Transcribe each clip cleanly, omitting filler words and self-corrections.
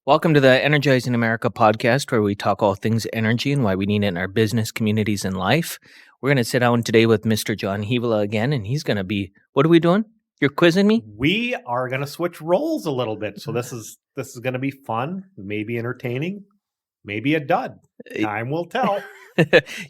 Welcome to the Energizing America podcast, where we talk all things energy and why we need it in our business, communities, and life. We're going to sit down today with Mr. Jon Hiivala again, and he's going to be, what are we doing? You're quizzing me? We are going to switch roles a little bit. So this is going to be fun, maybe entertaining, maybe a dud. Time will tell.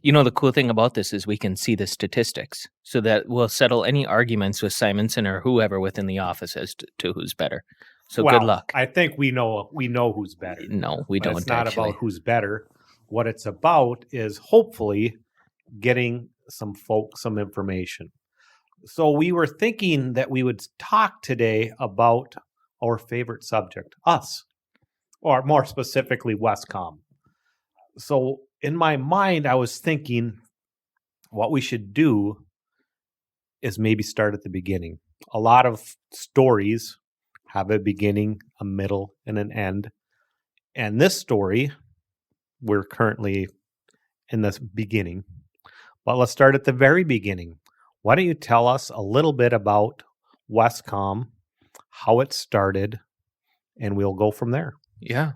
You know, the cool thing about this is we can see the statistics, so that we'll settle any arguments with Simonson or whoever within the office as to who's better. So good luck. I think we know who's better. No, we don't. It's not about who's better. What it's about is hopefully getting some folks some information. So we were thinking that we would talk today about our favorite subject, us, or more specifically, Wescom. So in my mind, I was thinking what we should do is maybe start at the beginning. A lot of stories have a beginning, a middle, and an end. And this story, we're currently in this beginning. But let's start at the very beginning. Why don't you tell us a little bit about Wescom, how it started, and we'll go from there. Yeah.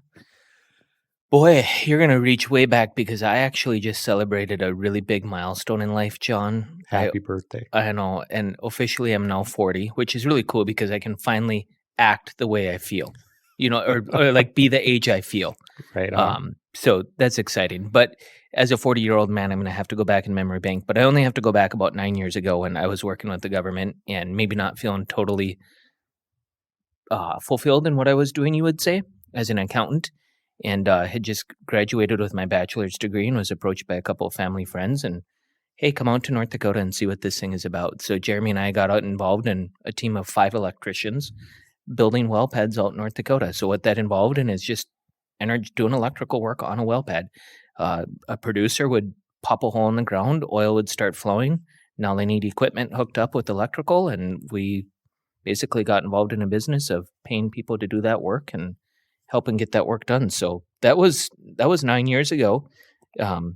Boy, you're going to reach way back because I actually just celebrated a really big milestone in life, John. Happy birthday. I know. And officially I'm now 40, which is really cool because I can finally act the way I feel, you know, or like be the age I feel. Right on. So that's exciting. But as a 40-year-old man, I'm going to have to go back in memory bank. But I only have to go back about 9 years ago when I was working with the government and maybe not feeling totally fulfilled in what I was doing, you would say, as an accountant. And had just graduated with my bachelor's degree and was approached by a couple of family friends and, hey, come out to North Dakota and see what this thing is about. So Jeremy and I got out involved in a team of 5 electricians building well pads out in North Dakota. So what that involved in is just doing electrical work on a well pad. A producer would pop a hole in the ground, oil would start flowing. Now they need equipment hooked up with electrical, and we basically got involved in a business of paying people to do that work and helping get that work done. So that was 9 years ago.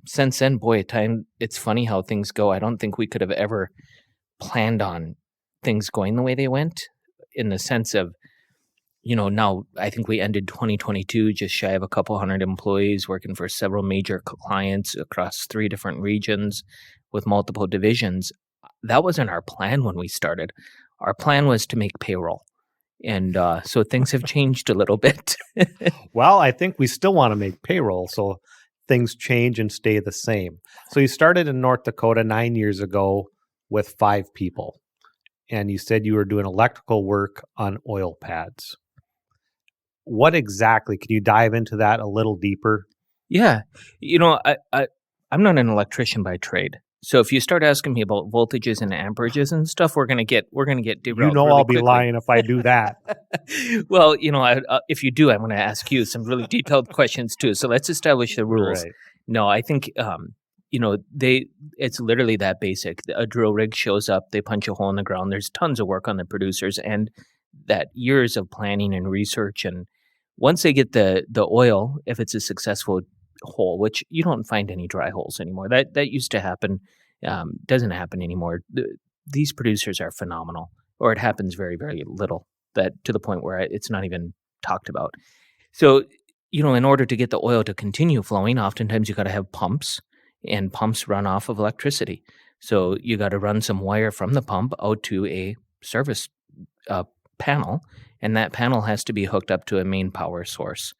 Since then, boy, it's funny how things go. I don't think we could have ever planned on things going the way they went, in the sense of, you know, now I think we ended 2022 just shy of a couple hundred employees working for several major clients across 3 different regions with multiple divisions. That wasn't our plan when we started. Our plan was to make payroll. And so things have changed a little bit. Well, I think we still want to make payroll, so things change and stay the same. So you started in North Dakota 9 years ago with 5 people, and you said you were doing electrical work on oil pads. What exactly? Can you dive into that a little deeper? Yeah. You know, I'm not an electrician by trade. So if you start asking me about voltages and amperages and stuff, we're gonna get derailed. You know, really I'll be quickly. lying if I do that. Well, you know, if you do, I'm going to ask you some really detailed questions too. So let's establish the rules. Right. No, I think you know, it's literally that basic. A drill rig shows up, they punch a hole in the ground. There's tons of work on the producers and that years of planning and research. And once they get the oil, if it's a successful hole, which you don't find any dry holes anymore. That used to happen. Doesn't happen anymore. These producers are phenomenal, or it happens very, very little, that to the point where it's not even talked about. So, you know, in order to get the oil to continue flowing, oftentimes you got to have pumps, and pumps run off of electricity. So you got to run some wire from the pump out to a service panel, and that panel has to be hooked up to a main power source.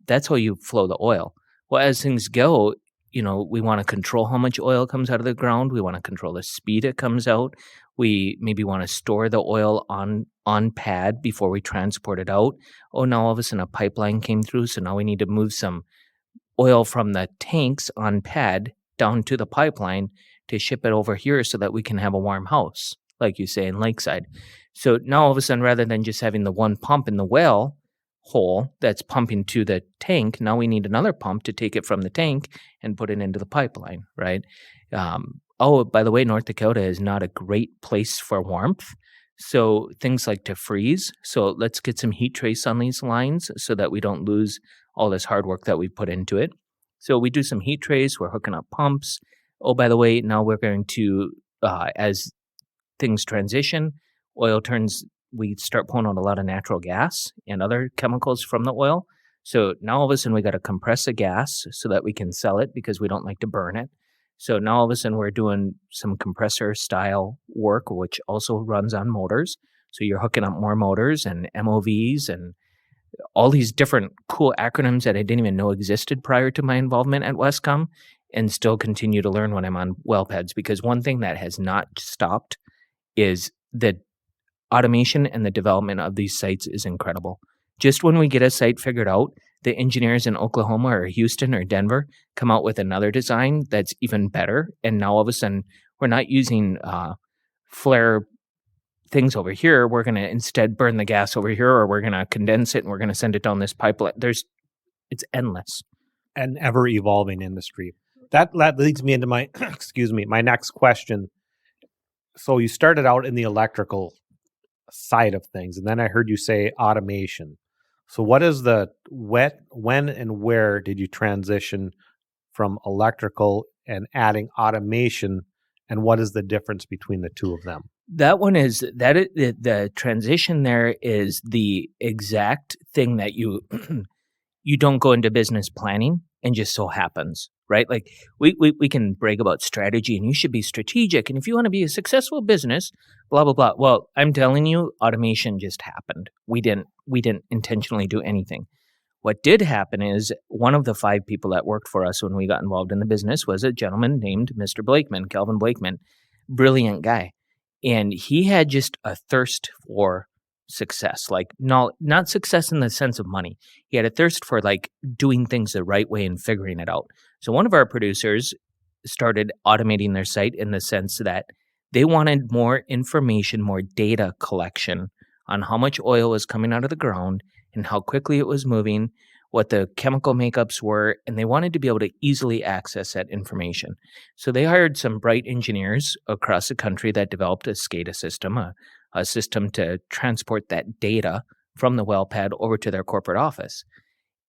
That's how you flow the oil. Well, as things go, you know, we want to control how much oil comes out of the ground. We want to control the speed it comes out. We maybe want to store the oil on pad before we transport it out. Oh, now all of a sudden a pipeline came through, so now we need to move some oil from the tanks on pad down to the pipeline to ship it over here so that we can have a warm house, like you say in Lakeside. So now all of a sudden, rather than just having the one pump in the well hole that's pumping to the tank, now we need another pump to take it from the tank and put it into the pipeline, right? Oh, by the way, North Dakota is not a great place for warmth. So things like to freeze. So let's get some heat trace on these lines so that we don't lose all this hard work that we put into it. So we do some heat trace. We're hooking up pumps. Oh, by the way, now we're going to, as things transition, we start pulling out a lot of natural gas and other chemicals from the oil. So now all of a sudden we got to compress the gas so that we can sell it because we don't like to burn it. So now all of a sudden we're doing some compressor style work, which also runs on motors. So you're hooking up more motors and MOVs and all these different cool acronyms that I didn't even know existed prior to my involvement at Wescom, and still continue to learn when I'm on well pads, because one thing that has not stopped is the automation and the development of these sites is incredible. Just when we get a site figured out, the engineers in Oklahoma or Houston or Denver come out with another design that's even better. And now all of a sudden, we're not using flare things over here. We're going to instead burn the gas over here, or we're going to condense it and we're going to send it down this pipeline. It's endless. An ever evolving industry. That leads me into my my next question. So you started out in the electrical side of things, and then I heard you say automation. So what is when and where did you transition from electrical and adding automation, and what is the difference between the two of them? The transition there is the exact thing that you you don't go into business planning and just so happens, right? Like we can brag about strategy and you should be strategic. And if you want to be a successful business, blah, blah, blah. Well, I'm telling you, automation just happened. We didn't intentionally do anything. What did happen is one of the 5 people that worked for us when we got involved in the business was a gentleman named Mr. Blakeman, Calvin Blakeman, brilliant guy. And he had just a thirst for success, like not success in the sense of money. He had a thirst for like doing things the right way and figuring it out. So one of our producers started automating their site in the sense that they wanted more information, more data collection on how much oil was coming out of the ground and how quickly it was moving, what the chemical makeups were, and they wanted to be able to easily access that information. So they hired some bright engineers across the country that developed a SCADA system, a system to transport that data from the well pad over to their corporate office.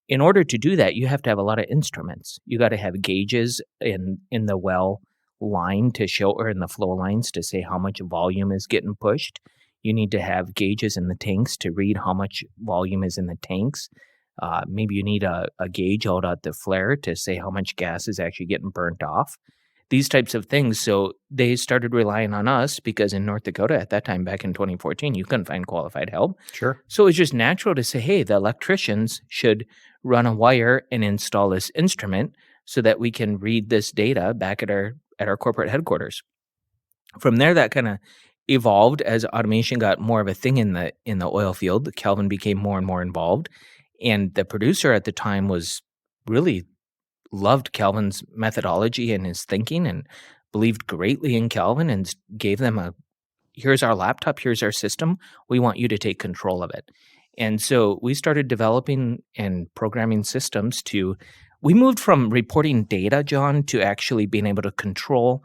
In order to do that, you have to have a lot of instruments. You got to have gauges in the well line to show, or in the flow lines to say how much volume is getting pushed. You need to have gauges in the tanks to read how much volume is in the tanks. Maybe you need a gauge out at the flare to say how much gas is actually getting burnt off. These types of things. So they started relying on us because in North Dakota at that time, back in 2014, you couldn't find qualified help. Sure. So it was just natural to say, hey, the electricians should run a wire and install this instrument so that we can read this data back at our corporate headquarters. From there, that kind of evolved as automation got more of a thing in the oil field. Calvin became more and more involved. And the producer at the time was really loved Calvin's methodology and his thinking and believed greatly in Calvin and gave them here's our laptop, here's our system. We want you to take control of it. And so we started developing and programming systems we moved from reporting data, John, to actually being able to control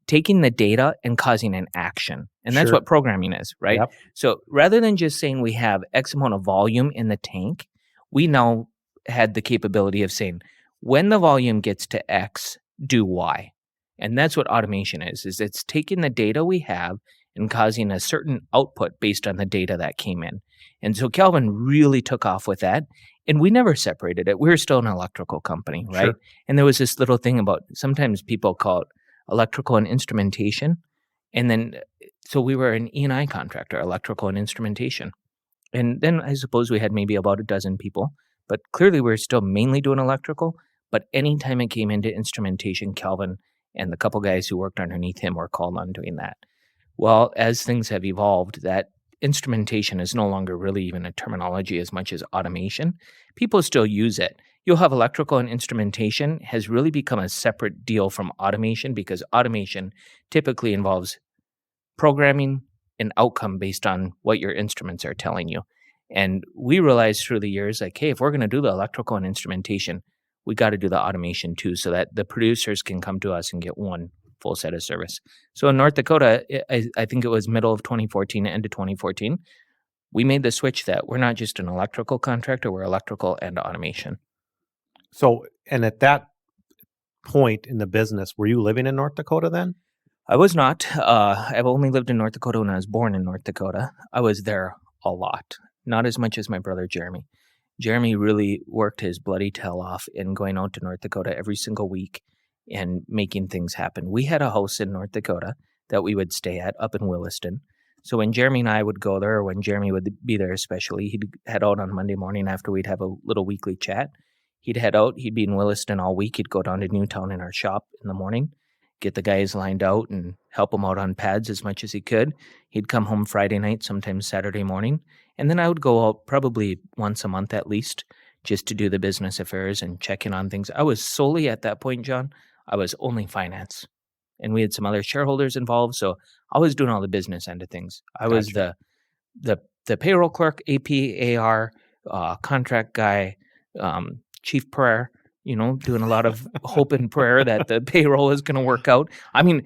taking the data and causing an action. And that's Sure. what programming is, right? Yep. So rather than just saying we have X amount of volume in the tank, we now had the capability of saying, when the volume gets to X, do Y. And that's what automation is it's taking the data we have and causing a certain output based on the data that came in. And so Calvin really took off with that. And we never separated it. We were still an electrical company, right? Sure. And there was this little thing about, sometimes people call it electrical and instrumentation. And then, so we were an E&I contractor, electrical and instrumentation. And then I suppose we had maybe about a dozen people, but clearly we were still mainly doing electrical. But anytime it came into instrumentation, Calvin and the couple guys who worked underneath him were called on doing that. Well, as things have evolved, that instrumentation is no longer really even a terminology as much as automation. People still use it. You'll have electrical and instrumentation has really become a separate deal from automation, because automation typically involves programming an outcome based on what your instruments are telling you. And we realized through the years, like, hey, if we're going to do the electrical and instrumentation, we got to do the automation too, so that the producers can come to us and get one full set of service. So in North Dakota, I think it was middle of 2014, end of 2014, we made the switch that we're not just an electrical contractor, we're electrical and automation. So, and at that point in the business, were you living in North Dakota then? I was not. I've only lived in North Dakota when I was born in North Dakota. I was there a lot, not as much as my brother Jeremy. Jeremy really worked his bloody tail off in going out to North Dakota every single week and making things happen. We had a house in North Dakota that we would stay at up in Williston. So when Jeremy and I would go there, or when Jeremy would be there especially, he'd head out on Monday morning after we'd have a little weekly chat. He'd head out. He'd be in Williston all week. He'd go down to Newtown in our shop in the morning, get the guys lined out and help them out on pads as much as he could. He'd come home Friday night, sometimes Saturday morning. And then I would go out probably once a month at least just to do the business affairs and check in on things. I was solely at that point, John, I was only finance. And we had some other shareholders involved. So I was doing all the business end of things. I was Gotcha. the payroll clerk, AP, AR, contract guy, chief prayer, doing a lot of hope and prayer that the payroll is going to work out. I mean,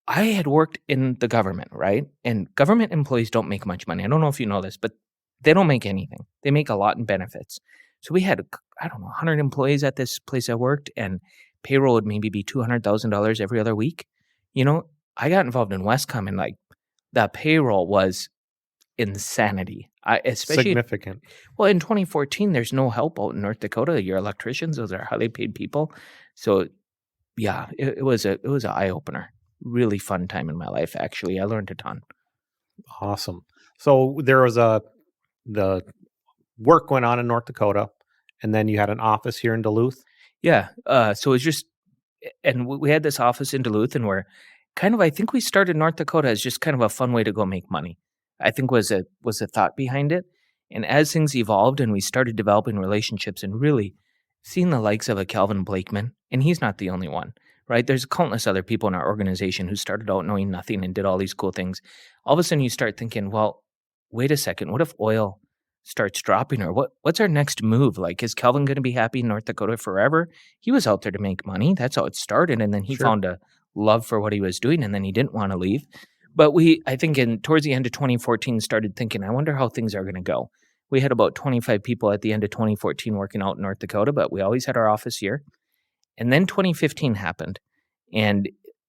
I had worked in the government, right? And government employees don't make much money. I don't know if you know this, but they don't make anything. They make a lot in benefits. So we had, I don't know, 100 employees at this place I worked, and payroll would maybe be $200,000 every other week. I got involved in Wescom, and like that payroll was insanity. Especially Significant. well, in 2014, there's no help out in North Dakota. Your electricians; those are highly paid people. So, yeah, it was an eye opener. Really fun time in my life. Actually, I learned a ton. Awesome. So there was the work went on in North Dakota, and then you had an office here in Duluth. Yeah. So it was just, and we had this office in Duluth, and we're kind of. I think we started North Dakota as just kind of a fun way to go make money. I think was a thought behind it. And as things evolved and we started developing relationships and really seeing the likes of a Calvin Blakeman, and he's not the only one, right? There's countless other people in our organization who started out knowing nothing and did all these cool things. All of a sudden you start thinking, well, wait a second, what if oil starts dropping, or what's our next move? Like, is Calvin going to be happy in North Dakota forever? He was out there to make money. That's how it started. And then he Sure. found a love for what he was doing, and then he didn't want to leave. But I think towards the end of 2014, started thinking, I wonder how things are going to go. We had about 25 people at the end of 2014 working out in North Dakota, but we always had our office here. And then 2015 happened. And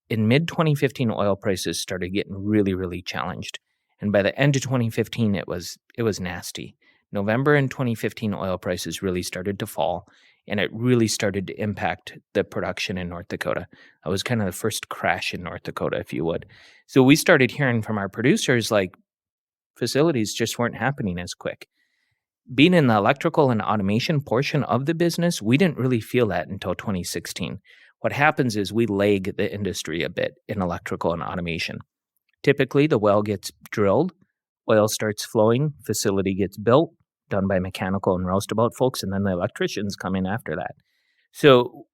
in mid-2015, oil prices started getting really, really challenged. And by the end of 2015, it was nasty. November in 2015, oil prices really started to fall, and it really started to impact the production in North Dakota. That was kind of the first crash in North Dakota, if you would. So we started hearing from our producers, like, facilities just weren't happening as quick. Being in the electrical and automation portion of the business, we didn't really feel that until 2016. What happens is we lag the industry a bit in electrical and automation. Typically, the well gets drilled, oil starts flowing, facility gets built, done by mechanical and roustabout folks, and then the electricians come in after that. So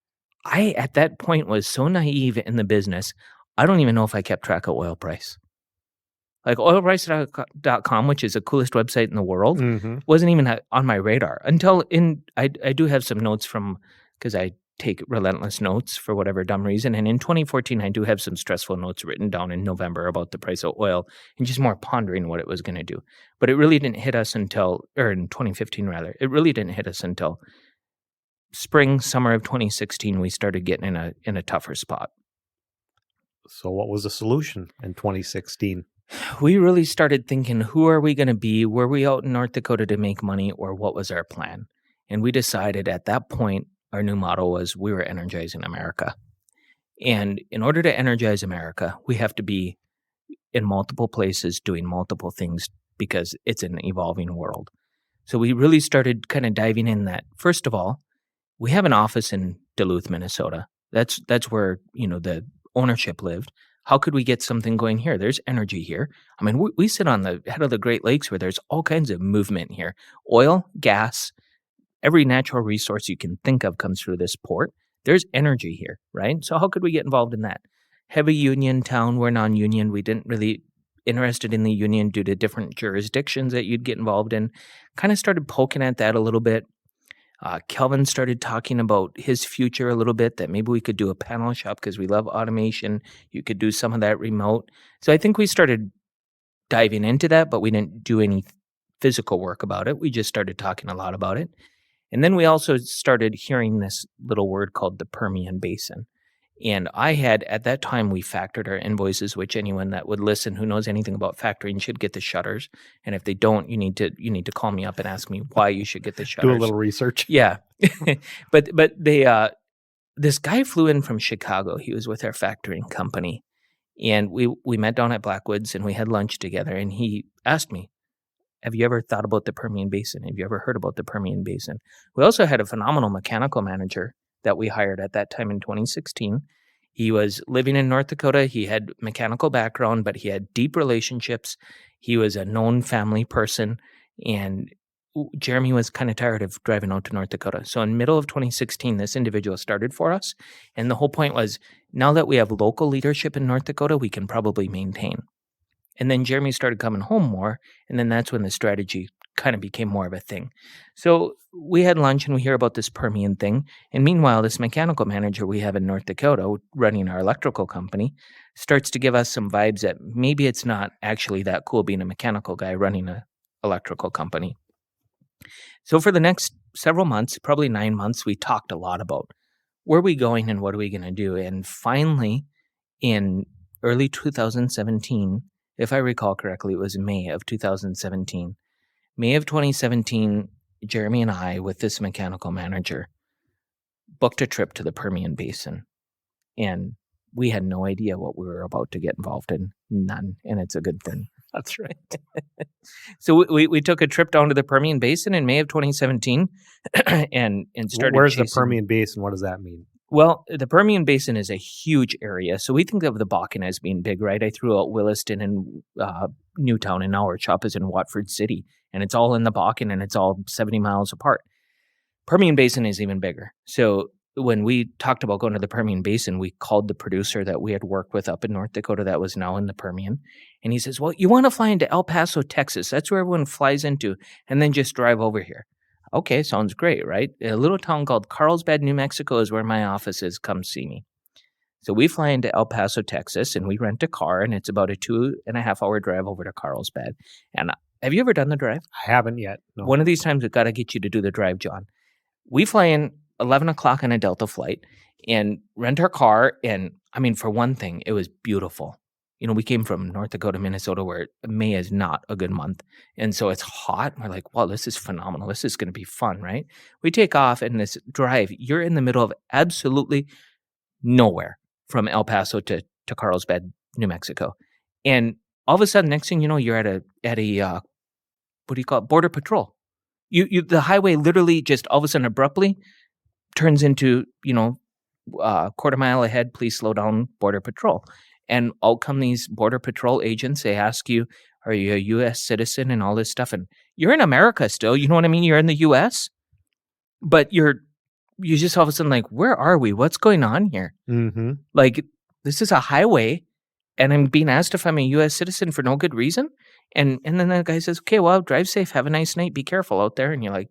I, at that point, was so naive in the business, I don't even know if I kept track of oil price. Like oilprice.com, which is the coolest website in the world, Mm-hmm. wasn't even on my radar until I do have some notes because I take relentless notes for whatever dumb reason. And in 2014, I do have some stressful notes written down in November about the price of oil and just more pondering what it was going to do. But it really didn't hit us until, or in 2015 rather, it really didn't hit us until spring, summer of 2016. We started getting in a tougher spot. So what was the solution in 2016? We really started thinking, who are we going to be? Were we out in North Dakota to make money, or what was our plan? And we decided at that point, our new motto was we were energizing America. And in order to energize America, we have to be in multiple places doing multiple things because it's an evolving world. So we really started kind of diving in that. First of all, we have an office in Duluth, Minnesota. That's where, the ownership lived. How could we get something going here? There's energy here. I mean, we sit on the head of the Great Lakes where there's all kinds of movement here. Oil, gas, every natural resource you can think of comes through this port. There's energy here, right? So how could we get involved in that? Heavy union town, we're non-union. We didn't really interested in the union due to different jurisdictions that you'd get involved in. Kind of started poking at that a little bit. Kelvin started talking about his future a little bit, that maybe we could do a panel shop because we love automation. You could do some of that remote. So I think we started diving into that, but we didn't do any physical work about it. We just started talking a lot about it. And then we also started hearing this little word called the Permian Basin. And I had, at that time, we factored our invoices, which anyone that would listen who knows anything about factoring should get the shutters. And if they don't, you need to call me up and ask me why you should get the Do a shutters. little research. Yeah. but they this guy flew in from Chicago. He was with our factoring company. And we met down at Blackwoods and we had lunch together. And he asked me, have you ever thought about the Permian Basin? Have you ever heard about the Permian Basin? We also had a phenomenal mechanical manager that we hired at that time in 2016. He was living in North Dakota. He had mechanical background, but he had deep relationships. He was a known family person. And Jeremy was kind of tired of driving out to North Dakota. So in middle of 2016, this individual started for us. And the whole point was, now that we have local leadership in North Dakota, we can probably maintain. And then Jeremy started coming home more. And then that's when the strategy kind of became more of a thing. So we had lunch and we hear about this Permian thing. And meanwhile, this mechanical manager we have in North Dakota running our electrical company starts to give us some vibes that maybe it's not actually that cool being a mechanical guy running an electrical company. So for the next several months, probably 9 months, we talked a lot about where are we going and what are we going to do. And finally, in early 2017, if I recall correctly, it was May of 2017. May of 2017, Jeremy and I, with this mechanical manager, booked a trip to the Permian Basin. And we had no idea what we were about to get involved in. None. And it's a good thing. That's right. So we took a trip down to the Permian Basin in May of 2017 and started Where's the chasing- Permian Basin? What does that mean? Well, the Permian Basin is a huge area. So we think of the Bakken as being big, right? I threw out Williston and Newtown, and now our shop is in Watford City. And it's all in the Bakken, and it's all 70 miles apart. Permian Basin is even bigger. So when we talked about going to the Permian Basin, we called the producer that we had worked with up in North Dakota that was now in the Permian. And he says, well, you want to fly into El Paso, Texas. That's where everyone flies into, and then just drive over here. Okay, sounds great, right? A little town called Carlsbad, New Mexico is where my office is. Come see me. So we fly into El Paso, Texas, and we rent a car, and it's about a 2.5-hour drive over to Carlsbad. And have you ever done the drive? I haven't yet. No. One of these times, we've got to get you to do the drive, John. We fly in 11 o'clock on a Delta flight and rent our car. And I mean, for one thing, it was beautiful. You know, we came from North Dakota, Minnesota, where May is not a good month. And so it's hot. And we're like, wow, this is phenomenal. This is going to be fun, right? We take off and this drive, you're in the middle of absolutely nowhere from El Paso to Carlsbad, New Mexico. And all of a sudden, next thing you know, you're at a what do you call it? Border patrol. The highway literally just all of a sudden abruptly turns into, quarter mile ahead, please slow down, border patrol. And out come these border patrol agents. They ask you, are you a U.S. citizen and all this stuff? And you're in America still, you know what I mean? You're in the U.S., but you just all of a sudden like, where are we? What's going on here? Mm-hmm. Like, this is a highway and I'm being asked if I'm a U.S. citizen for no good reason. And then the guy says, okay, well, drive safe. Have a nice night. Be careful out there. And you're like,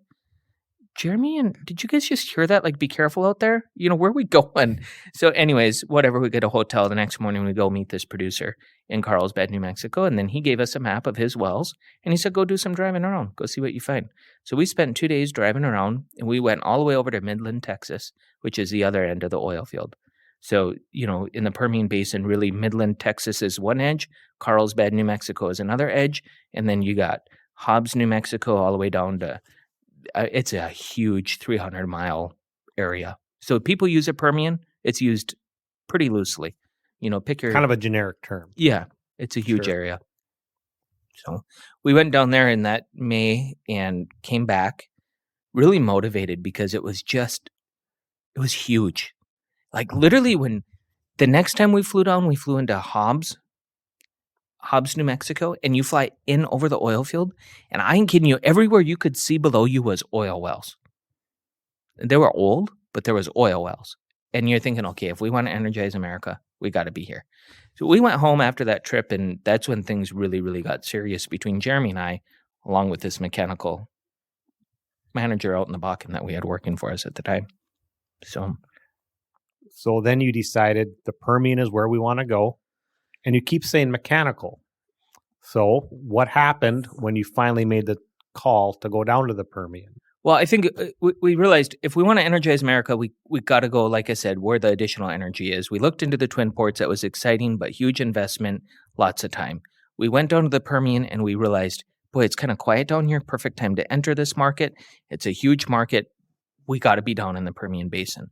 Jeremy, and did you guys just hear that? Like, be careful out there. Where are we going? So anyways, whatever, we get a hotel. The next morning we go meet this producer in Carlsbad, New Mexico. And then he gave us a map of his wells and he said, go do some driving around. Go see what you find. So we spent 2 days driving around and we went all the way over to Midland, Texas, which is the other end of the oil field. So, in the Permian Basin, really Midland, Texas is one edge. Carlsbad, New Mexico is another edge. And then you got Hobbs, New Mexico, all the way down to it's a huge 300-mile area. So people use a Permian. It's used pretty loosely. Pick your... Kind of a generic term. Yeah, it's a huge Sure. area. So we went down there in that May and came back really motivated because it was huge. Like literally when the next time we flew down, we flew into Hobbs, New Mexico, and you fly in over the oil field. And I ain't kidding you, everywhere you could see below you was oil wells. They were old, but there was oil wells. And you're thinking, okay, if we want to energize America, we got to be here. So we went home after that trip, and that's when things really, really got serious between Jeremy and I, along with this mechanical manager out in the Bakken that we had working for us at the time. So then you decided the Permian is where we want to go. And you keep saying mechanical. So what happened when you finally made the call to go down to the Permian? Well, I think we realized if we want to energize America, we got to go, like I said, where the additional energy is. We looked into the Twin Ports. That was exciting, but huge investment, lots of time. We went down to the Permian and we realized, boy, it's kind of quiet down here. Perfect time to enter this market. It's a huge market. We got to be down in the Permian Basin.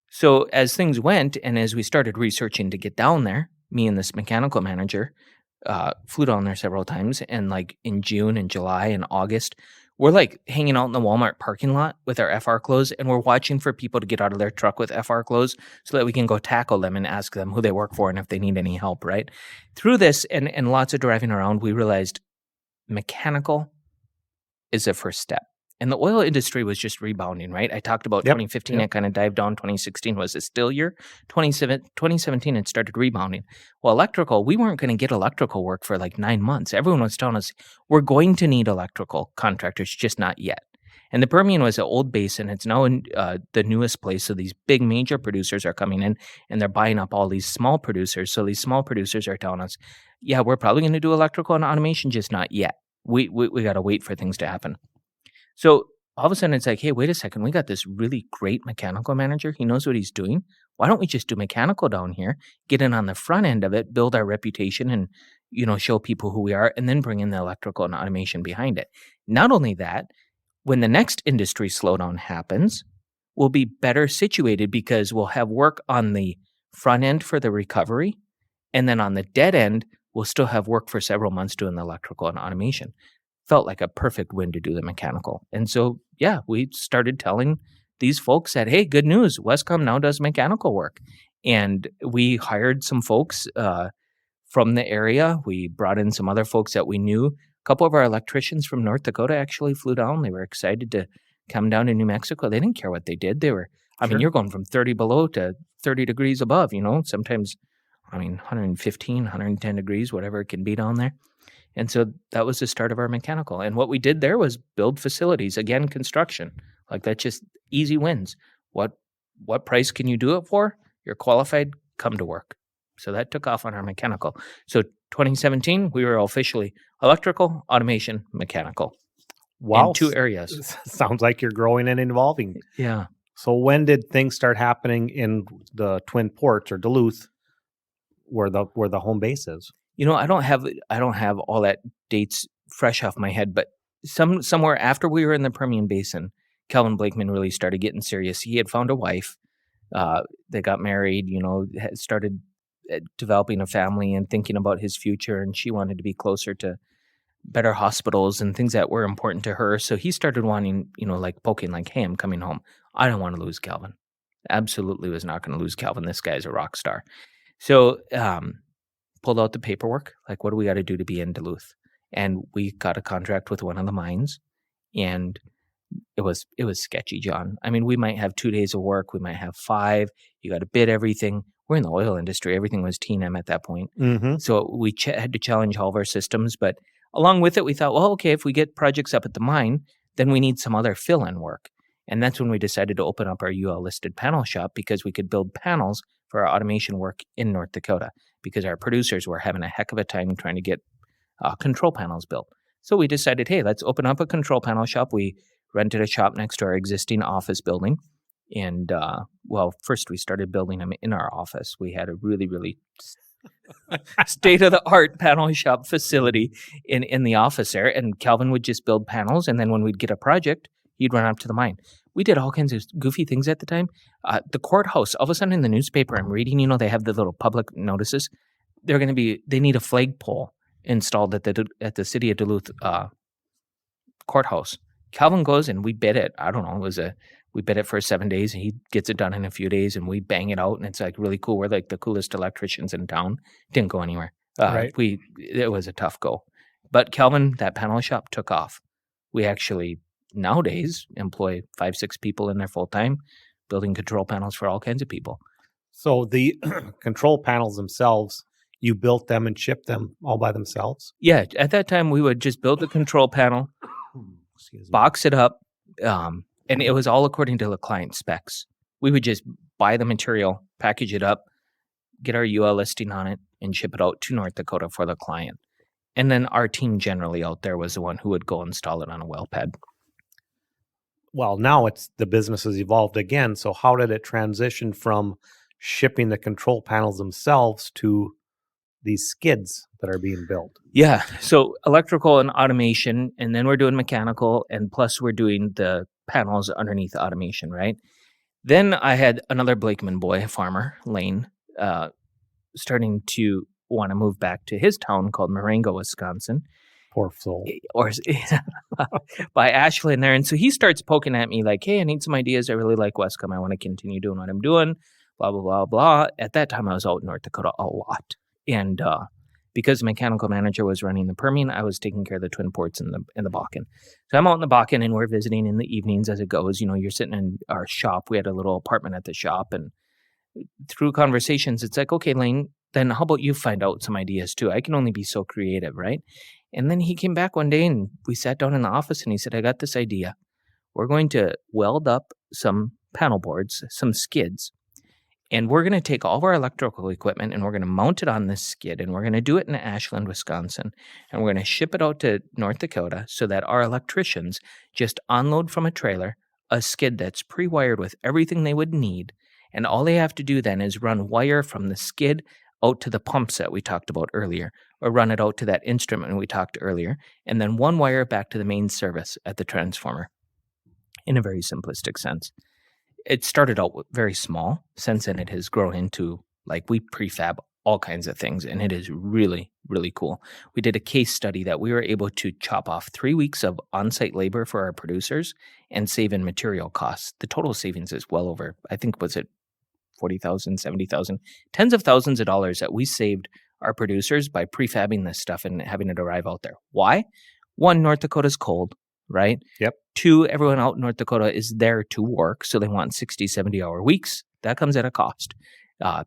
So as things went and as we started researching to get down there, me and this mechanical manager flew down there several times. And like in June and July and August, we're like hanging out in the Walmart parking lot with our FR clothes and we're watching for people to get out of their truck with FR clothes so that we can go tackle them and ask them who they work for and if they need any help, right? Through this and lots of driving around, we realized mechanical is the first step. And the oil industry was just rebounding, right? I talked about 2015, it kind of dived down. 2016 was a still year. 2017, it started rebounding. Well, electrical, we weren't going to get electrical work for like 9 months. Everyone was telling us, we're going to need electrical contractors, just not yet. And the Permian was an old basin. It's now in the newest place. So these big major producers are coming in and they're buying up all these small producers. So these small producers are telling us, yeah, we're probably going to do electrical and automation, just not yet. We got to wait for things to happen. So all of a sudden it's like, hey, wait a second. We got this really great mechanical manager. He knows what he's doing. Why don't we just do mechanical down here, get in on the front end of it, build our reputation and, show people who we are and then bring in the electrical and automation behind it. Not only that, when the next industry slowdown happens, we'll be better situated because we'll have work on the front end for the recovery. And then on the dead end, we'll still have work for several months doing the electrical and automation. Felt like a perfect win to do the mechanical. And so, we started telling these folks that, hey, good news, Wescom now does mechanical work. And we hired some folks from the area. We brought in some other folks that we knew. A couple of our electricians from North Dakota actually flew down. They were excited to come down to New Mexico. They didn't care what they did. They were, you're going from 30 below to 30 degrees above, sometimes, 115, 110 degrees, whatever it can be down there. And so that was the start of our mechanical. And what we did there was build facilities, again, construction. Like that's just easy wins. What price can you do it for? You're qualified, come to work. So that took off on our mechanical. So 2017, we were officially electrical, automation, mechanical. Wow. In 2 areas. Sounds like you're growing and evolving. Yeah. So when did things start happening in the Twin Ports or Duluth where the home base is? I don't have all that dates fresh off my head, but somewhere after we were in the Permian Basin, Calvin Blakeman really started getting serious. He had found a wife. They got married, started developing a family and thinking about his future. And she wanted to be closer to better hospitals and things that were important to her. So he started wanting, like poking like, hey, I'm coming home. I don't want to lose Calvin. Absolutely was not going to lose Calvin. This guy's a rock star. So, pulled out the paperwork, like what do we got to do to be in Duluth? And we got a contract with one of the mines and it was sketchy, John. We might have 2 days of work. We might have 5. You got to bid everything. We're in the oil industry. Everything was T&M at that point. Mm-hmm. So we had to challenge all of our systems. But along with it, we thought, well, okay, if we get projects up at the mine, then we need some other fill-in work. And that's when we decided to open up our UL listed panel shop because we could build panels for our automation work in North Dakota because our producers were having a heck of a time trying to get control panels built. So we decided, hey, let's open up a control panel shop. We rented a shop next to our existing office building. And, first we started building them in our office. We had a really, really state-of-the-art panel shop facility in the office there. And Calvin would just build panels. And then when we'd get a project, he'd run up to the mine. We did all kinds of goofy things at the time. The courthouse, all of a sudden in the newspaper, I'm reading, they have the little public notices. They need a flagpole installed at the city of Duluth courthouse. Calvin goes and we bid it. I don't know. We bid it for 7 days and he gets it done in a few days and we bang it out and it's like really cool. We're like the coolest electricians in town. Didn't go anywhere. Right. It was a tough go. But Calvin, that panel shop took off. We actually nowadays employ 5-6 people in there full time, building control panels for all kinds of people. So the control panels themselves, you built them and shipped them all by themselves? Yeah. At that time, we would just build the control panel, box it up, and it was all according to the client specs. We would just buy the material, package it up, get our UL listing on it, and ship it out to North Dakota for the client. And then our team generally out there was the one who would go install it on a well pad. well, now it's the business has evolved again. So how did it transition from shipping the control panels themselves to these skids that are being built? Yeah. So electrical and automation, and then we're doing mechanical, and plus we're doing the panels underneath the automation, right? Then I had another Blakeman boy, a farmer, Lane, uh, starting to want to move back to his town called Marengo, Wisconsin, Poor soul. or by Ashland there. And so he starts poking at me like, hey, I need some ideas. I really like Wescom. I want to continue doing what I'm doing, blah, blah, blah, blah. At that time, I was out in North Dakota a lot. And because the mechanical manager was running the Permian, I was taking care of the twin ports in the Bakken. So I'm out in the Bakken and we're visiting in the evenings as it goes. You know, you're sitting in our shop. We had a little apartment at the shop. And through conversations, it's like, okay, Lane, then how about you find out some ideas too? I can only be so creative, right? And then he came back one day and we sat down in the office and he said, I got this idea. We're going to weld up some panel boards, some skids, and we're going to take all of our electrical equipment and we're going to mount it on this skid and we're going to do it in Ashland, Wisconsin. And we're going to ship it out to North Dakota so that our electricians just unload from a trailer a skid that's pre-wired with everything they would need. And all they have to do then is run wire from the skid out to the pumps that we talked about earlier, or run it out to that instrument we talked earlier, and then one wire back to the main service at the transformer in a very simplistic sense. It started out very small. Since then, it has grown into like we prefab all kinds of things, and it is really, really cool. We did a case study that we were able to chop off 3 weeks of on-site labor for our producers and save in material costs. The total savings is well over, I think, was it 40,000, 70,000, tens of thousands of dollars that we saved our producers by prefabbing this stuff and having it arrive out there. Why? One, North Dakota's cold, right? Yep. Two, everyone out in North Dakota is there to work, so they want 60, 70-hour weeks. That comes at a cost.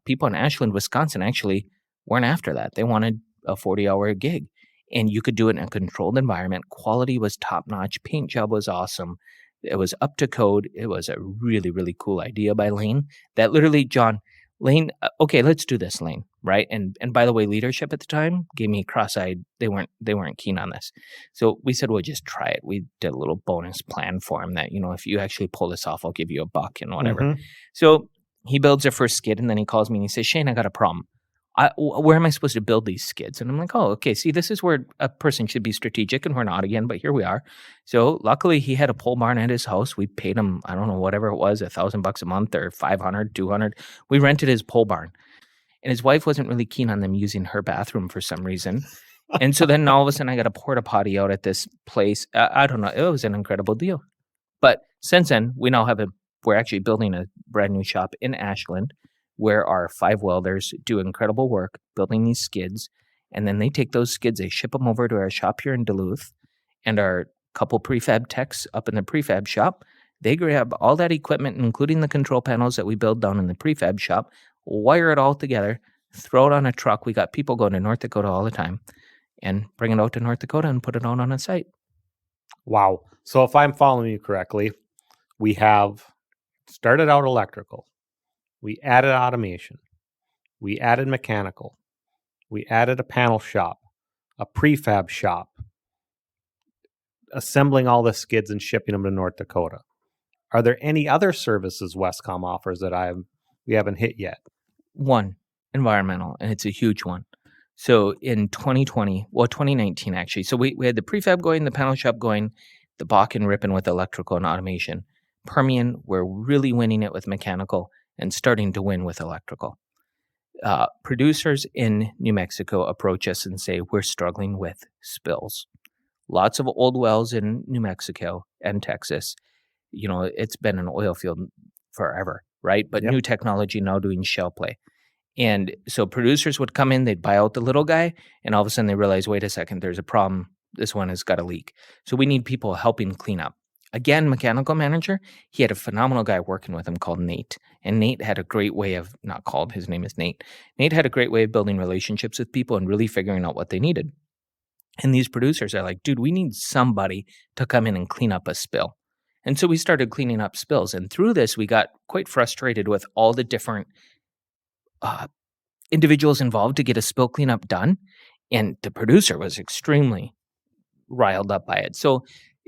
People in Ashland, Wisconsin actually weren't after that. They wanted a 40-hour gig, and you could do it in a controlled environment. Quality was top-notch. Paint job was awesome. It was up to code. It was a really, really cool idea by Lane that literally, John, Lane, okay, let's do this, Lane, right? And by the way, leadership at the time gave me cross-eyed. They weren't keen on this. So we said, we'll just try it. We did a little bonus plan for him that, you know, if you actually pull this off, I'll give you $1 and whatever. Mm-hmm. So he builds their first skid and then he calls me and he says, Shane, I got a problem. Where am I supposed to build these skids? And I'm like, oh, okay. See, this is where a person should be strategic, and we're not again, but here we are. So luckily he had a pole barn at his house. We paid him, I don't know, whatever it was, $1,000 a month or 500, 200. We rented his pole barn, and his wife wasn't really keen on them using her bathroom for some reason. And so then all of a sudden I got a porta potty out at this place. I don't know. It was an incredible deal. But since then, we're actually building a brand new shop in Ashland, where our 5 welders do incredible work building these skids. And then they take those skids, they ship them over to our shop here in Duluth, and our couple prefab techs up in the prefab shop, they grab all that equipment, including the control panels that we build down in the prefab shop, wire it all together, throw it on a truck. We got people going to North Dakota all the time, and bring it out to North Dakota and put it out on a site. Wow. So if I'm following you correctly, we have started out electrical. We added automation. We added mechanical. We added a panel shop, a prefab shop, assembling all the skids and shipping them to North Dakota. Are there any other services Wescom offers that we haven't hit yet? One, environmental, and it's a huge one. So in 2019 actually, so we had the prefab going, the panel shop going, the Bakken ripping with electrical and automation. Permian, we're really winning it with mechanical and starting to win with electrical. Producers in New Mexico approach us and say, we're struggling with spills. Lots of old wells in New Mexico and Texas. You know, it's been an oil field forever, right? But New technology now doing shale play. And so producers would come in, they'd buy out the little guy, and all of a sudden they realize, wait a second, there's a problem. This one has got a leak. So we need people helping clean up. Again, mechanical manager, he had a phenomenal guy working with him called Nate. And Nate had a great way of, his name is Nate. Nate had a great way of building relationships with people and really figuring out what they needed. And these producers are like, dude, we need somebody to come in and clean up a spill. And so we started cleaning up spills. And through this, we got quite frustrated with all the different individuals involved to get a spill cleanup done. And the producer was extremely riled up by it. So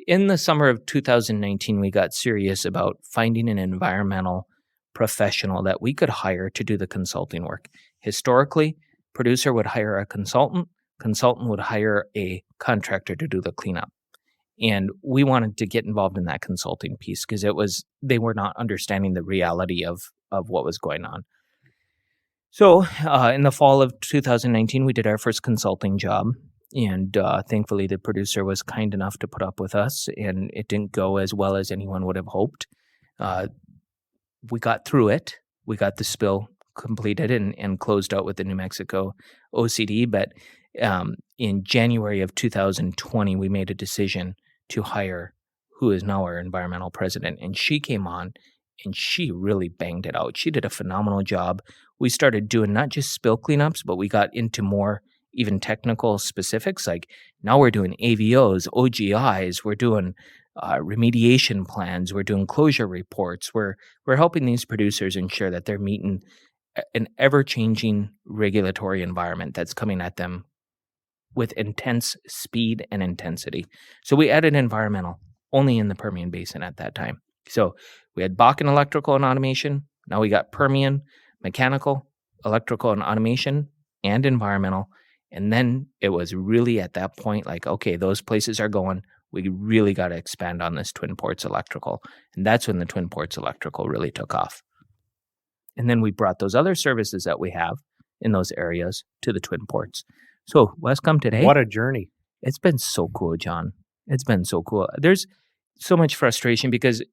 in the summer of 2019, we got serious about finding an environmental professional that we could hire to do the consulting work. Historically, producer would hire a consultant would hire a contractor to do the cleanup. And we wanted to get involved in that consulting piece because they were not understanding the reality of what was going on. So in the fall of 2019, we did our first consulting job. And thankfully, the producer was kind enough to put up with us, and it didn't go as well as anyone would have hoped. We got through it. We got the spill completed and closed out with the New Mexico OCD. But in January of 2020, we made a decision to hire who is now our environmental president. And she came on and she really banged it out. She did a phenomenal job. We started doing not just spill cleanups, but we got into more even technical specifics. Like now we're doing AVOs, OGIs, we're doing remediation plans, we're doing closure reports. We're helping these producers ensure that they're meeting an ever-changing regulatory environment that's coming at them with intense speed and intensity. So we added environmental only in the Permian Basin at that time. So we had Bakken electrical and automation. Now we got Permian mechanical, electrical and automation, and environmental. And then it was really at that point like, okay, those places are going. We really got to expand on this Twin Ports electrical. And that's when the Twin Ports electrical really took off. And then we brought those other services that we have in those areas to the Twin Ports. So Wescom today. What a journey. It's been so cool, John. It's been so cool. There's so much frustration because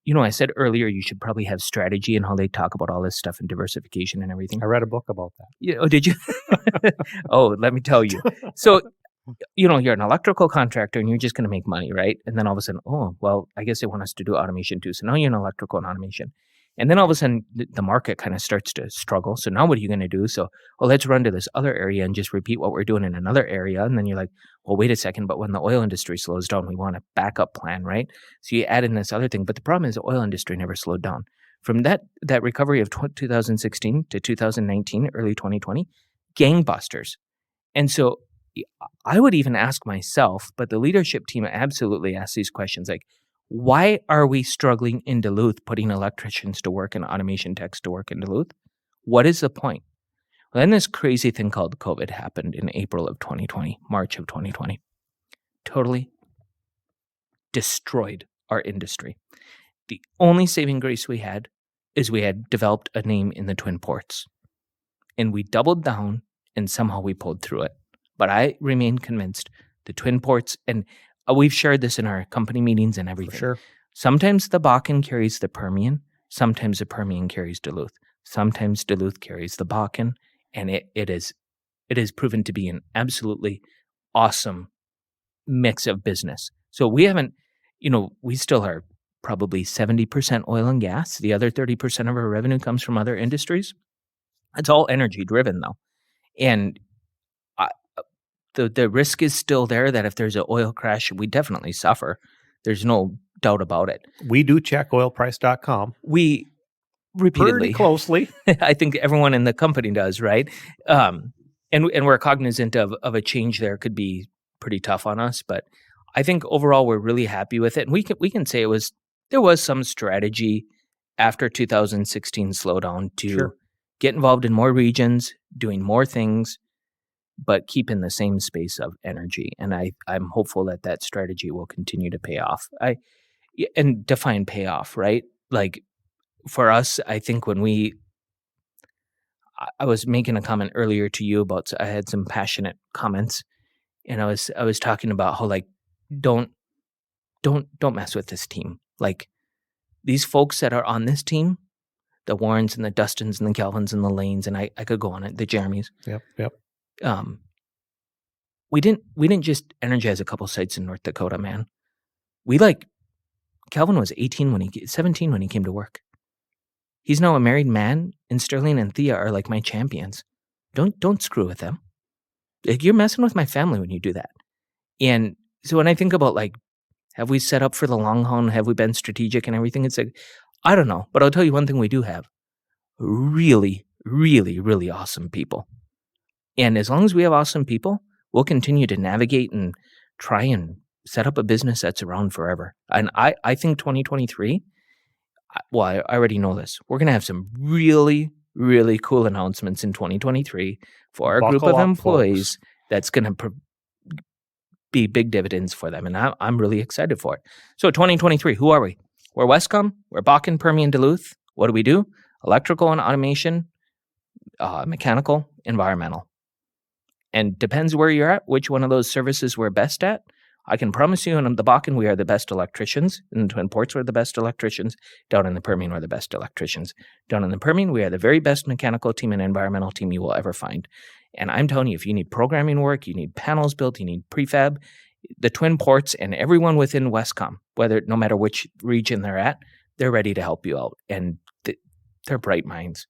you know, I said earlier you should probably have strategy and how they talk about all this stuff and diversification and everything. I read a book about that. Yeah, oh, did you? Oh, let me tell you. So, you know, you're an electrical contractor and you're just going to make money, right? And then all of a sudden, oh, well, I guess they want us to do automation too. So now you're in electrical and automation. And then all of a sudden, the market kind of starts to struggle. So now what are you going to do? So, well, let's run to this other area and just repeat what we're doing in another area. And then you're like, well, wait a second. But when the oil industry slows down, we want a backup plan, right? So you add in this other thing. But the problem is the oil industry never slowed down. From that recovery of 2016 to 2019, early 2020, gangbusters. And so I would even ask myself, but the leadership team absolutely asks these questions like, why are we struggling in Duluth putting electricians to work and automation techs to work in Duluth? What is the point? Well, then this crazy thing called COVID happened in April of 2020, March of 2020. Totally destroyed our industry. The only saving grace we had is we had developed a name in the Twin Ports. And we doubled down and somehow we pulled through it. But I remain convinced the Twin Ports, and we've shared this in our company meetings and everything. For sure. Sometimes the Bakken carries the Permian. Sometimes the Permian carries Duluth. Sometimes Duluth carries the Bakken. And it is proven to be an absolutely awesome mix of business. So we haven't, we still are probably 70% oil and gas. The other 30% of our revenue comes from other industries. It's all energy driven though. And the risk is still there that if there's an oil crash, we definitely suffer. There's no doubt about it. We do check oilprice.com. We repeatedly. Pretty closely. I think everyone in the company does, right? And we're cognizant of a change there could be pretty tough on us. But I think overall we're really happy with it. And we can say there was some strategy after 2016 slowdown to get involved in more regions, doing more things, but keep in the same space of energy. And I'm hopeful that strategy will continue to pay off. And define payoff, right? Like for us, I think I was making a comment earlier to you about, I had some passionate comments and I was talking about how like, don't mess with this team. Like these folks that are on this team, the Warrens and the Dustins and the Calvins and the Lanes, and I could go on it, the Jeremys. Yep. We didn't just energize a couple sites in North Dakota, man. Calvin was 17 when he came to work. He's now a married man, and Sterling and Thea are like my champions. Don't screw with them. Like, you're messing with my family when you do that. And so when I think about like, have we set up for the long haul? Have we been strategic and everything? It's like, I don't know, but I'll tell you one thing we do have: really, really, really awesome people. And as long as we have awesome people, we'll continue to navigate and try and set up a business that's around forever. And I think 2023, well, I already know this. We're going to have some really, really cool announcements in 2023 for our group Buckle of up, employees folks. that's going to be big dividends for them. And I'm really excited for it. So 2023, who are we? We're Wescom. We're Bakken, Permian, Duluth. What do we do? Electrical and automation, mechanical, environmental. And depends where you're at, which one of those services we're best at. I can promise you in the Bakken, we are the best electricians. In the Twin Ports, we're the best electricians. Down in the Permian, we're the best electricians. Down in the Permian, we are the very best mechanical team and environmental team you will ever find. And I'm telling you, if you need programming work, you need panels built, you need prefab, the Twin Ports and everyone within Wescom, no matter which region they're at, they're ready to help you out. And they're bright minds.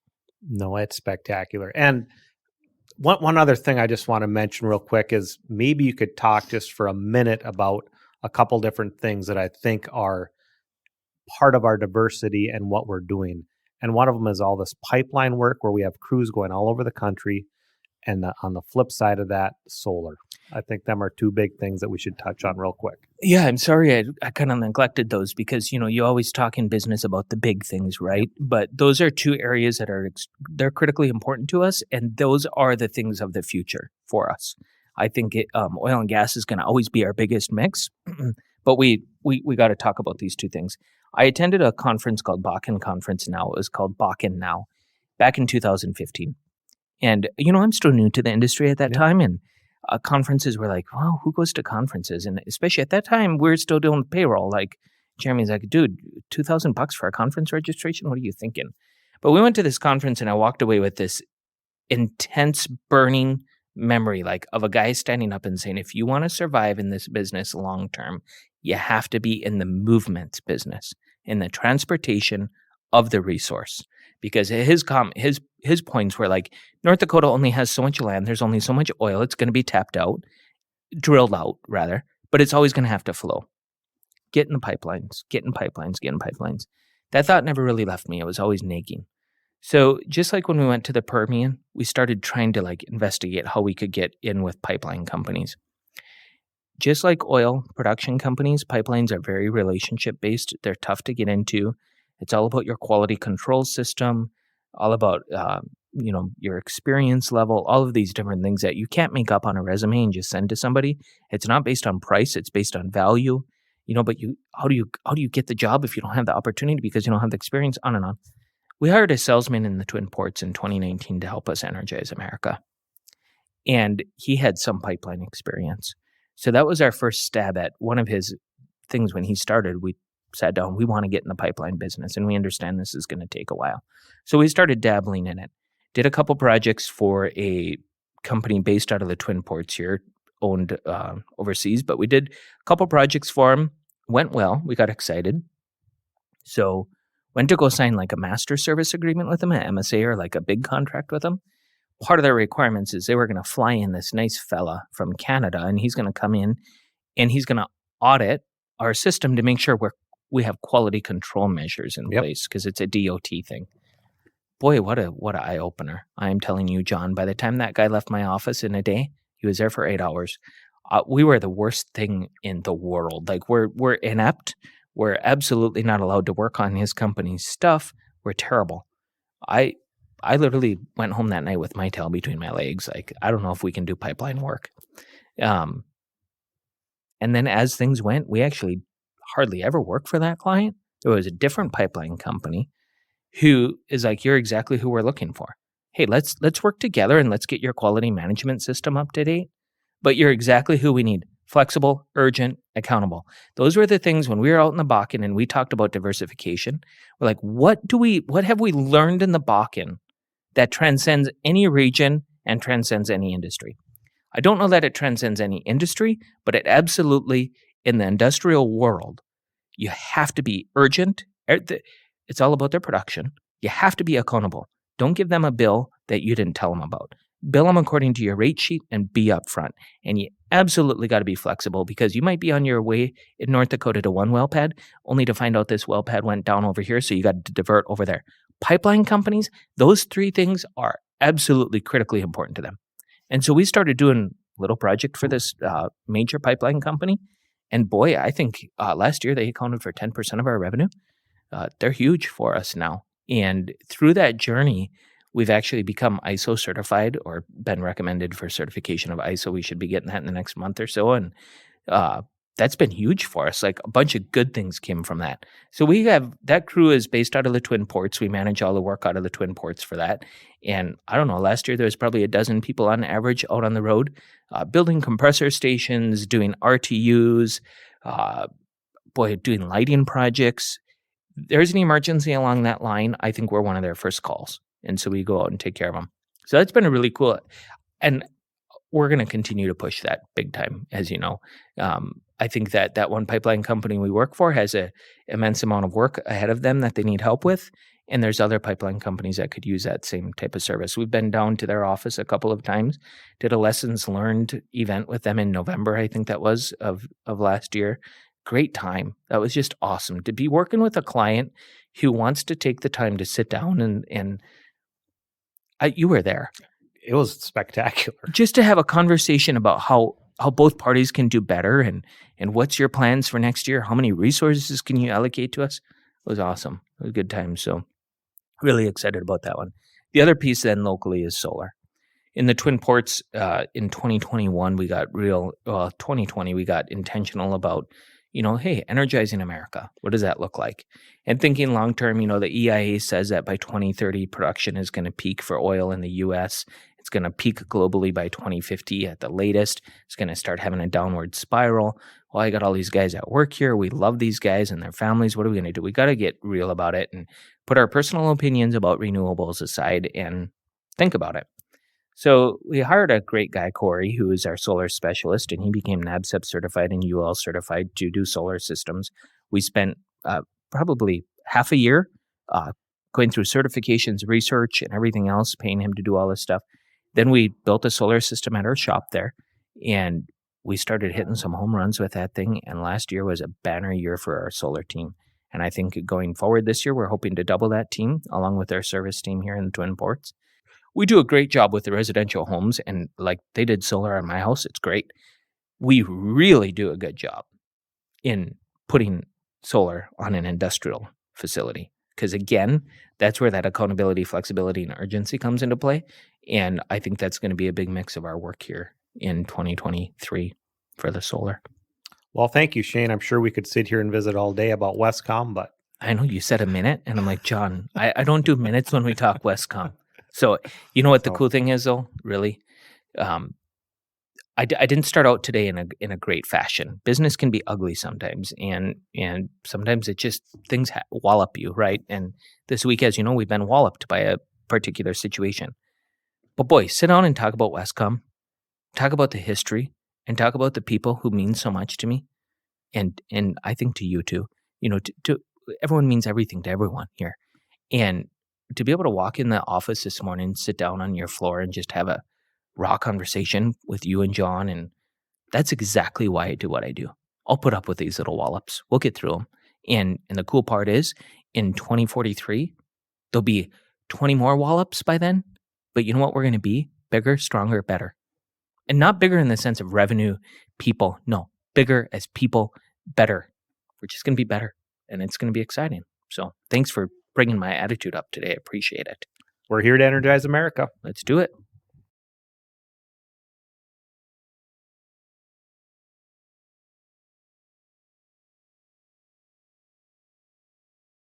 No, it's spectacular. And one other thing I just want to mention real quick is maybe you could talk just for a minute about a couple different things that I think are part of our diversity and what we're doing. And one of them is all this pipeline work where we have crews going all over the country. And on the flip side of that, solar. I think them are two big things that we should touch on real quick. Yeah, I'm sorry I kind of neglected those because, you always talk in business about the big things, right? But those are two areas that they're critically important to us, and those are the things of the future for us. I think oil and gas is going to always be our biggest mix, but we got to talk about these two things. I attended a conference called Bakken Conference Now. It was called Bakken Now back in 2015. And, I'm still new to the industry at that time, and conferences were like, well, who goes to conferences? And especially at that time, we're still doing payroll. Like, Jeremy's like, dude, $2,000 for a conference registration? What are you thinking? But we went to this conference, and I walked away with this intense, burning memory, like of a guy standing up and saying, if you want to survive in this business long term, you have to be in the movement business, in the transportation of the resource. Because his points were like, North Dakota only has so much land. There's only so much oil. It's going to be drilled out, rather. But it's always going to have to flow. Get in pipelines. That thought never really left me. It was always nagging. So just like when we went to the Permian, we started trying to investigate how we could get in with pipeline companies. Just like oil production companies, pipelines are very relationship-based. They're tough to get into. It's all about your quality control system, all about your experience level, all of these different things that you can't make up on a resume and just send to somebody. It's not based on price; it's based on value. But how do you get the job if you don't have the opportunity because you don't have the experience? On and on. We hired a salesman in the Twin Ports in 2019 to help us energize America, and he had some pipeline experience. So that was our first stab at one of his things when he started. We sat down, we want to get in the pipeline business, and we understand this is going to take a while. So we started dabbling in it. Did a couple projects for a company based out of the Twin Ports here, owned overseas, but we did a couple projects for them. Went well. We got excited. So went to go sign a master service agreement with them, an MSA or a big contract with them. Part of their requirements is they were going to fly in this nice fella from Canada, and he's going to come in and he's going to audit our system to make sure we have quality control measures in place because it's a DOT thing. Boy, what a eye opener! I am telling you, John. By the time that guy left my office in a day, he was there for 8 hours. We were the worst thing in the world. We're inept. We're absolutely not allowed to work on his company's stuff. We're terrible. I literally went home that night with my tail between my legs. I don't know if we can do pipeline work. And then as things went, we actually hardly ever worked for that client. There was a different pipeline company who is like, you're exactly who we're looking for. Hey, let's work together and let's get your quality management system up to date. But you're exactly who we need. Flexible, urgent, accountable. Those were the things when we were out in the Bakken and we talked about diversification. We're like, what have we learned in the Bakken that transcends any region and transcends any industry? I don't know that it transcends any industry, but it absolutely, in the industrial world, you have to be urgent. It's all about their production. You have to be accountable. Don't give them a bill that you didn't tell them about. Bill them according to your rate sheet and be upfront. And you absolutely got to be flexible because you might be on your way in North Dakota to one well pad, only to find out this well pad went down over here, so you got to divert over there. Pipeline companies, those three things are absolutely critically important to them. And so we started doing a little project for this major pipeline company, And boy, I think last year they accounted for 10% of our revenue. They're huge for us now. And through that journey, we've actually become ISO certified or been recommended for certification of ISO. We should be getting that in the next month or so. And that's been huge for us. Like a bunch of good things came from that. So we have that crew is based out of the Twin Ports. We manage all the work out of the Twin Ports for that. And I don't know, last year there was probably a dozen people on average out on the road, building compressor stations, doing RTUs, doing lighting projects. There's an emergency along that line. I think we're one of their first calls. And so we go out and take care of them. So that's been a really cool, and we're going to continue to push that big time, as you know. I think that one pipeline company we work for has a immense amount of work ahead of them that they need help with. And there's other pipeline companies that could use that same type of service. We've been down to their office a couple of times, did a lessons learned event with them in November, I think that was, of last year. Great time. That was just awesome to be working with a client who wants to take the time to sit down and you were there. It was spectacular. Just to have a conversation about how both parties can do better and what's your plans for next year? How many resources can you allocate to us? It was awesome. It was a good time. So really excited about that one. The other piece then locally is solar. In the Twin Ports in 2021, we got 2020, we got intentional about, hey, energizing America. What does that look like? And thinking long term, the EIA says that by 2030, production is going to peak for oil in the U.S. It's going to peak globally by 2050 at the latest. It's going to start having a downward spiral. Well, I got all these guys at work here. We love these guys and their families. What are we going to do? We got to get real about it and put our personal opinions about renewables aside and think about it. So we hired a great guy, Corey, who is our solar specialist, and he became NABCEP certified and UL certified to do solar systems. We spent probably half a year going through certifications, research, and everything else, paying him to do all this stuff. Then we built a solar system at our shop there, and we started hitting some home runs with that thing. And last year was a banner year for our solar team. And I think going forward this year, we're hoping to double that team along with our service team here in the Twin Ports. We do a great job with the residential homes, and like they did solar on my house, it's great. We really do a good job in putting solar on an industrial facility. Because again, that's where that accountability, flexibility, and urgency comes into play. And I think that's going to be a big mix of our work here in 2023 for the solar. Well, thank you, Shane. I'm sure we could sit here and visit all day about Wescom, but I know you said a minute, and I'm like, John, I don't do minutes when we talk Wescom. So you know what the cool thing is, though, really? I didn't start out today in a great fashion. Business can be ugly sometimes, and sometimes it just things wallop you, right? And this week, as you know, we've been walloped by a particular situation. But boy, sit down and talk about Wescom, talk about the history, and talk about the people who mean so much to me, and I think to you too. To everyone means everything to everyone here, and to be able to walk in the office this morning, sit down on your floor, and just have a raw conversation with you and John, and that's exactly why I do what I do. I'll put up with these little wallops. We'll get through them. And the cool part is, in 2043, there'll be 20 more wallops by then. But you know what we're going to be? Bigger, stronger, better. And not bigger in the sense of revenue, people. No, bigger as people, better. We're just going to be better, and it's going to be exciting. So thanks for bringing my attitude up today. I appreciate it. We're here to energize America. Let's do it.